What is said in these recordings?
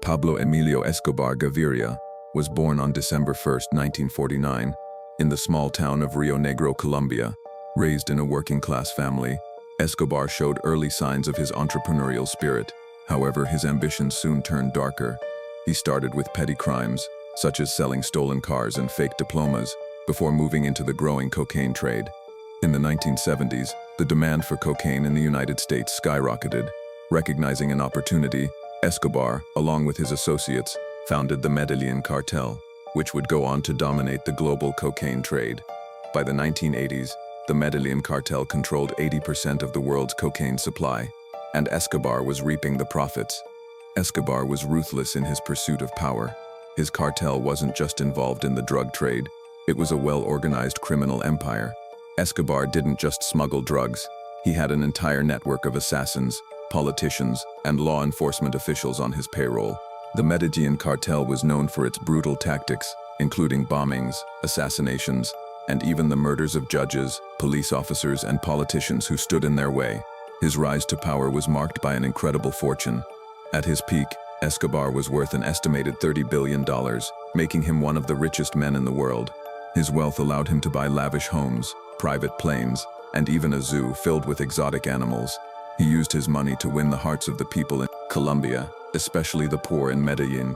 Pablo Emilio Escobar Gaviria was born on December 1, 1949, in the small town of Rio Negro, Colombia. Raised in a working-class family, Escobar showed early signs of his entrepreneurial spirit. However, his ambitions soon turned darker. He started with petty crimes, such as selling stolen cars and fake diplomas, before moving into the growing cocaine trade. In the 1970s, the demand for cocaine in the United States skyrocketed. Recognizing an opportunity, Escobar, along with his associates, founded the Medellín Cartel, which would go on to dominate the global cocaine trade. By the 1980s, the Medellín Cartel controlled 80% of the world's cocaine supply, and Escobar was reaping the profits. Escobar was ruthless in his pursuit of power. His cartel wasn't just involved in the drug trade, it was a well-organized criminal empire. Escobar didn't just smuggle drugs, he had an entire network of assassins, politicians, and law enforcement officials on his payroll. The Medellín Cartel was known for its brutal tactics, including bombings, assassinations, and even the murders of judges, police officers, and politicians who stood in their way. His rise to power was marked by an incredible fortune. At his peak, Escobar was worth an estimated $30 billion, making him one of the richest men in the world. His wealth allowed him to buy lavish homes, private planes, and even a zoo filled with exotic animals. He used his money to win the hearts of the people in Colombia, especially the poor in Medellín.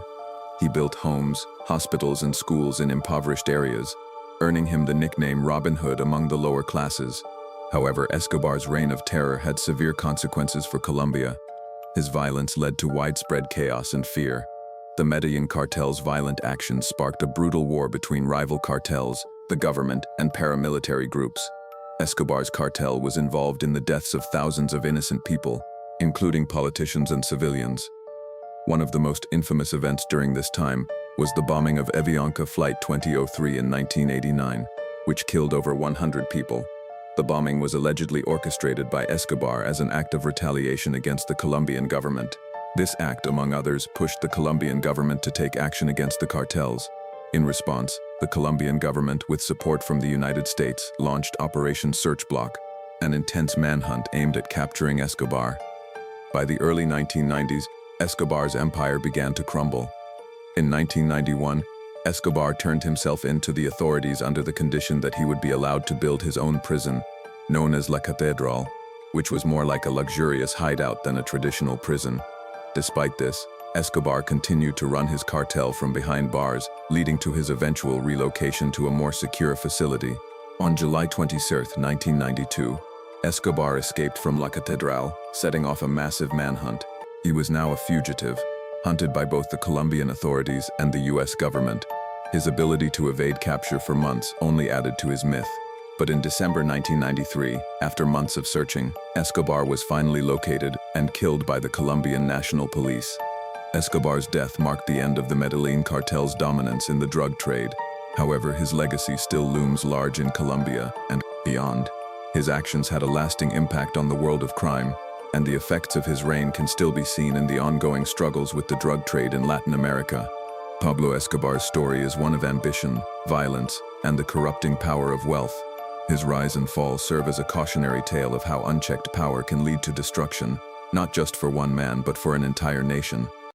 He built homes, hospitals, and schools in impoverished areas, earning him the nickname Robin Hood among the lower classes. However, Escobar's reign of terror had severe consequences for Colombia. His violence led to widespread chaos and fear. The Medellín cartel's violent actions sparked a brutal war between rival cartels, the government, and paramilitary groups. Escobar's cartel was involved in the deaths of thousands of innocent people, including politicians and civilians. One of the most infamous events during this time was the bombing of Avianca Flight 2003 in 1989, which killed over 100 people. The bombing was allegedly orchestrated by Escobar as an act of retaliation against the Colombian government. This act, among others, pushed the Colombian government to take action against the cartels. In response, the Colombian government, with support from the United States, launched Operation Search Block, an intense manhunt aimed at capturing Escobar. By the early 1990s, Escobar's empire began to crumble. In 1991, Escobar turned himself in to the authorities under the condition that he would be allowed to build his own prison, known as La Catedral, which was more like a luxurious hideout than a traditional prison. Despite this, Escobar continued to run his cartel from behind bars, leading to his eventual relocation to a more secure facility. On July 23, 1992, Escobar escaped from La Catedral, setting off a massive manhunt. He was now a fugitive, hunted by both the Colombian authorities and the US government. His ability to evade capture for months only added to his myth. But in December 1993, after months of searching, Escobar was finally located and killed by the Colombian National Police. Escobar's death marked the end of the Medellín cartel's dominance in the drug trade. However, his legacy still looms large in Colombia and beyond. His actions had a lasting impact on the world of crime, and the effects of his reign can still be seen in the ongoing struggles with the drug trade in Latin America. Pablo Escobar's story is one of ambition, violence, and the corrupting power of wealth. His rise and fall serve as a cautionary tale of how unchecked power can lead to destruction, not just for one man but for an entire nation.